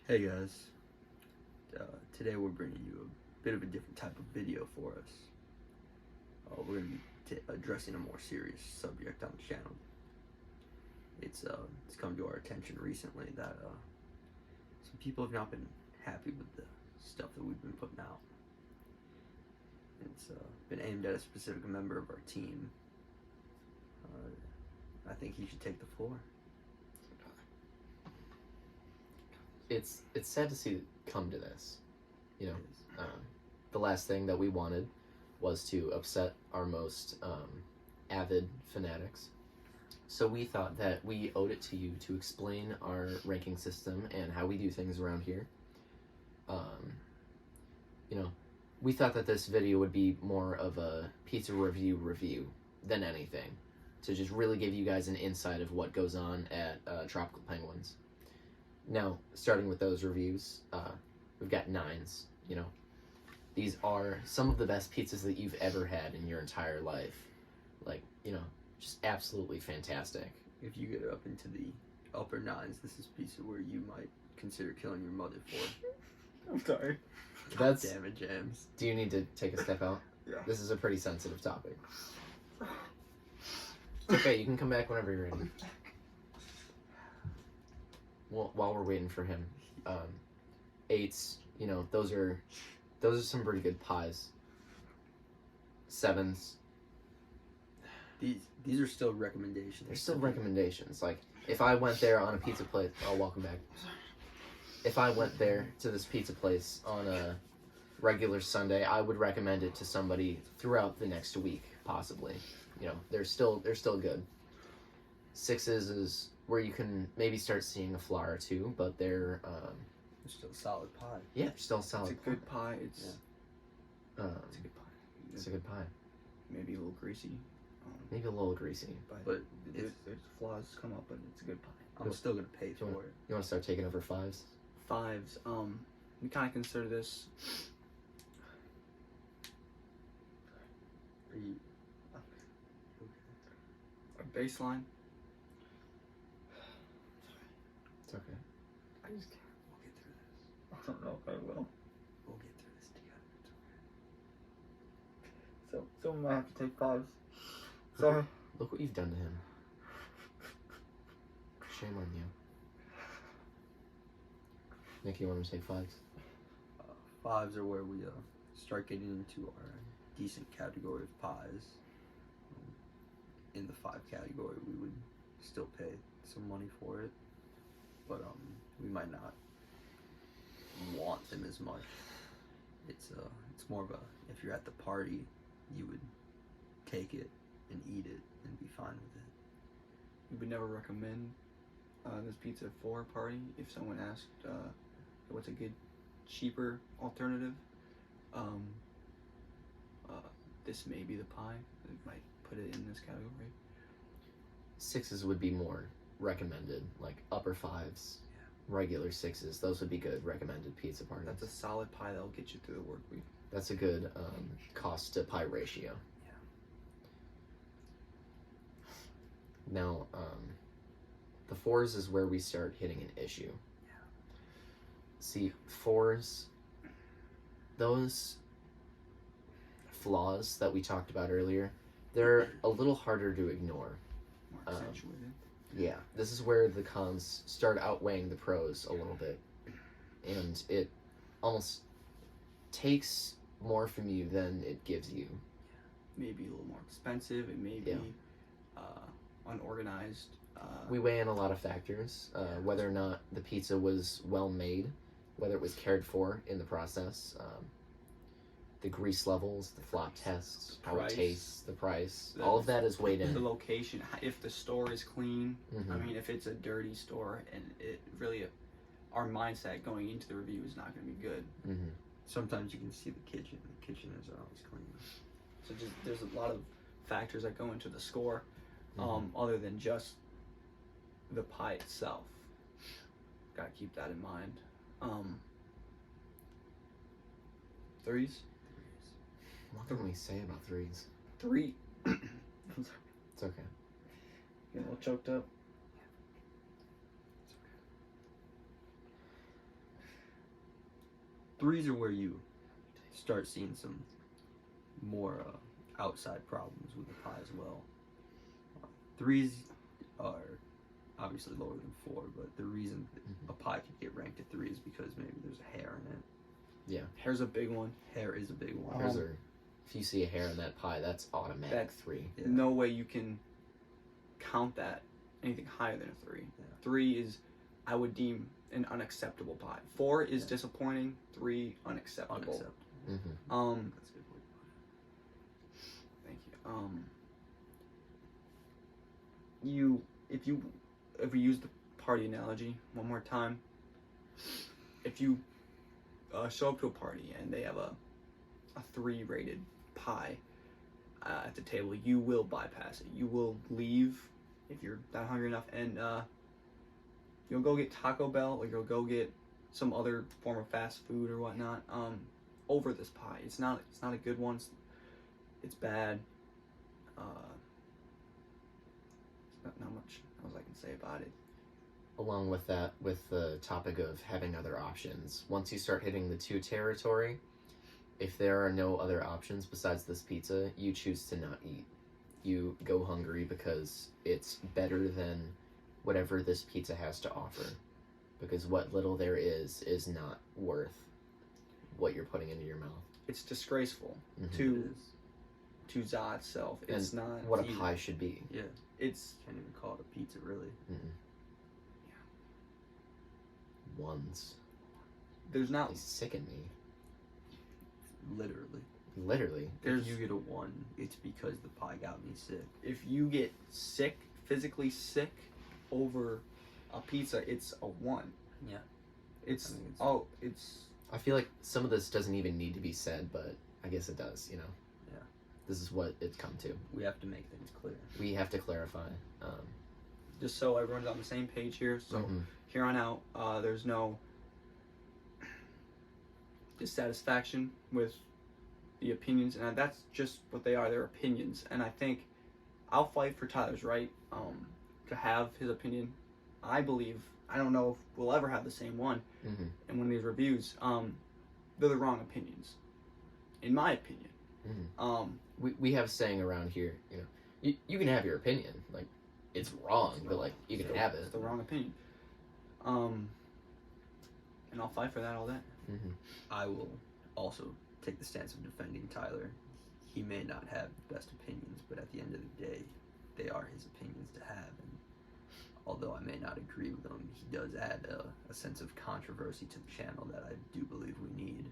Hey guys, today we're bringing you a bit of a different type of video for us. We're going to be addressing a more serious subject on the channel. It's come to our attention recently that some people have not been happy with the stuff that we've been putting out. It's been aimed at a specific member of our team. I think he should take the floor. It's sad to see it come to this. The last thing that we wanted was to upset our most avid fanatics. So we thought that we owed it to you to explain our ranking system and how we do things around here. We thought that this video would be more of a pizza review than anything, to just really give you guys an insight of what goes on at Tropical Penguins. Now, starting with those reviews, we've got 9s, These are some of the best pizzas that you've ever had in your entire life. Just absolutely fantastic. If you get up into the upper 9s, this is pizza where you might consider killing your mother for. I'm sorry. God damn it, James. Do you need to take a step out? Yeah. This is a pretty sensitive topic. It's okay, you can come back whenever you're ready. Well, while we're waiting for him, 8s, those are some pretty good pies. 7s. These are still recommendations. They're still recommendations. Like, if I went there on a pizza place, welcome back. If I went there to this pizza place on a regular Sunday, I would recommend it to somebody throughout the next week, possibly. They're still good. 6s is where you can maybe start seeing a flaw or two, but they're still a solid pie. Yeah, they're still solid. It's a good pie. It's a good pie. It's a good pie. Maybe a little greasy. Maybe a little greasy. But there's flaws come up, but it's a good pie. I'm still gonna pay for it. You want to start taking over 5s? 5s. We kind of consider this. Are you? A baseline. It's okay. I just can't. We'll get through this. I don't know if I will. We'll get through this together. It's okay. So I might have to take 5s. Sorry. Look what you've done to him. Shame on you. Nick, you want to take 5s? 5s are where we start getting into our decent category of pies. In the 5 category, we would still pay some money for it, but we might not want them as much. It's more of a, if you're at the party, you would take it and eat it and be fine with it. We would never recommend this pizza for a party. If someone asked what's a good, cheaper alternative, this may be the pie. We might put it in this category. 6s would be more recommended, like upper 5s, regular 6s. Those would be good recommended pizza parties. That's a solid pie that'll get you through the work week. That's a good cost to pie ratio. Now, the 4s is where we start hitting an issue. See, 4s, those flaws that we talked about earlier, they're a little harder to ignore. More accentuated. Yeah, this is where the cons start outweighing the pros a little bit. And it almost takes more from you than it gives you. Maybe a little more expensive. It may be unorganized. We weigh in a lot of factors, whether or not the pizza was well made, whether it was cared for in the process, the grease levels, the flop tests, how it tastes, the price, all of that is weighed in. The location, if the store is clean. Mm-hmm. I mean, if it's a dirty store, and it really, our mindset going into the review is not going to be good. Mm-hmm. Sometimes you can see the kitchen. The kitchen is always clean. So there's a lot of factors that go into the score, Mm-hmm. other than just the pie itself. Gotta keep that in mind. 3s. What can we say about 3s? 3. I'm sorry. It's okay. Getting a little choked up. threes are where you start seeing some more outside problems with the pie as well. Threes are obviously lower than 4, but the reason a pie could get ranked at 3 is because maybe there's a hair in it. Hair's a big one. Hair is a big one. Hairs are, if you see a hair in that pie, that's automatic That- 3. Yeah. No way you can count that anything higher than a 3. Yeah. 3 is, I would deem, an unacceptable pie. 4 is Yeah. disappointing. 3 unacceptable. Unacceptable. Mm-hmm. That's a good way to put it. Thank you. If we use the party analogy one more time, if you show up to a party and they have a 3 rated pie at the table, you will bypass it. You will leave if you're not hungry enough, and you'll go get Taco Bell, or you'll go get some other form of fast food or whatnot over this pie. It's not a good one. It's bad. Not much else I can say about it. Along with that, with the topic of having other options, once you start hitting the 2 territory, if there are no other options besides this pizza, you choose to not eat. You go hungry because it's better than whatever this pizza has to offer. Because what little there is not worth what you're putting into your mouth. It's disgraceful Mhm. to It to ZA itself. It's And not what a either. pie should be. is. Yeah. It's Can't even call it a pizza, really. Ones. there's not They sicken me. Literally. Literally. There's- If you get a 1, it's because the pie got me sick. if you get sick, physically sick over a pizza, it's a 1. Yeah. It's I mean, it's I feel like some of this doesn't even need to be said, but I guess it does, you know? Yeah. This is what it's come to. We have to make things clear. We have to clarify. just so everyone's on the same page here. So Mhm. here on out, there's no dissatisfaction with the opinions, and that's just what they are. They're opinions, and I think I'll fight for Tyler's right to have his opinion. I believe, I don't know if we'll ever have the same one Mhm. in one of these reviews. They're the wrong opinions, in my opinion. Mhm. We have a saying around here, you know, you can have your opinion, like, it's wrong, but, like, you can have it. It's the wrong opinion. And I'll fight for that all day. Mhm. I will also take the stance of defending Tyler. He may not have the best opinions, but at the end of the day, they are his opinions to have. And although I may not agree with them, he does add a sense of controversy to the channel that I do believe we need.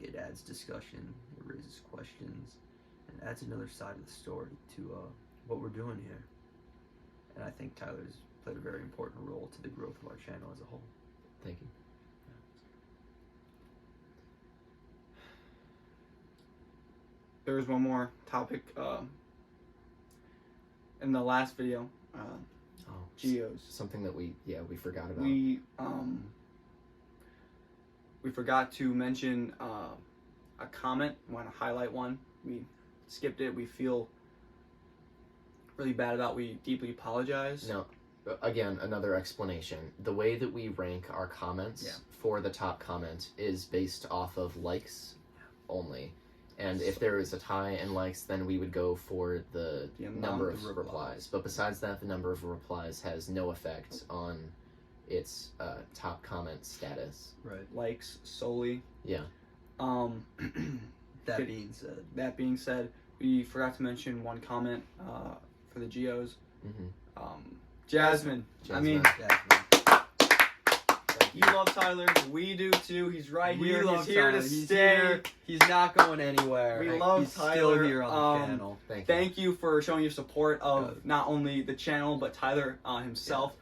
It adds discussion, it raises questions, and adds another side of the story to what we're doing here. And I think Tyler's played a very important role to the growth of our channel as a whole. Thank you. There was one more topic in the last video. Oh, Geos. something that we forgot about. We forgot to mention a comment. We want to highlight one. We skipped it. We feel really bad about. We deeply apologize. No, again, another explanation. The way that we rank our comments Yeah. for the top comment is based off of likes only. And if there is a tie in likes, then we would go for the The amount number of of replies. replies. But besides that, the number of replies has no effect on its top comment status. Right. Likes solely. Yeah. That Good. being said, That being said, we forgot to mention one comment for the Geos. Mm-hmm. Jasmine. I mean, Jasmine. you love Tyler. We do too. He's right We here. love He's here Tyler. to He's stay. here. He's not going anywhere. We love He's still Tyler. here on the channel. Thank you. Thank you for showing your support of Good. not only the channel but Tyler himself.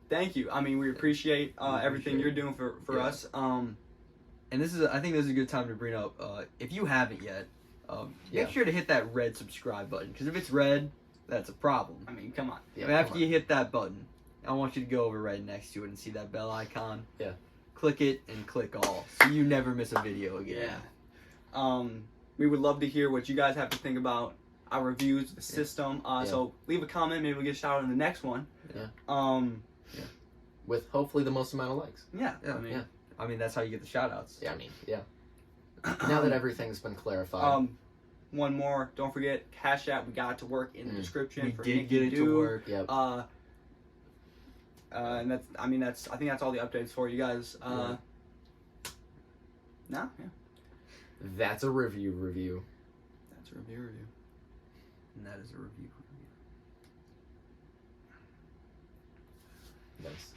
Thank you. I mean, we appreciate everything appreciate you're it. doing for Yeah. us. And I think this is a good time to bring up, if you haven't yet, Yeah. make sure to hit that red subscribe button. Because if it's red, that's a problem. I mean, come on. Yeah, I mean, after come you hit that button, I want you to go over right next to it and see that bell icon. Yeah. Click it and click all, so you never miss a video again. We would love to hear what you guys have to think about our reviews, the system. So leave a comment. Maybe we'll get a shout out in the next one. Yeah. Um. With hopefully the most amount of likes. Yeah. Yeah. I mean, Yeah. I mean, that's how you get the shout outs. Yeah, I mean, yeah. Now that everything's been clarified. One more. Don't forget Cash App. We got it to work in the description. We for did Nicky get it Do. to work. Yep. And that's. I mean, that's. I think that's all the updates for you guys. Yeah. No, yeah. That's a review. That's a review. And that is a review. Nice.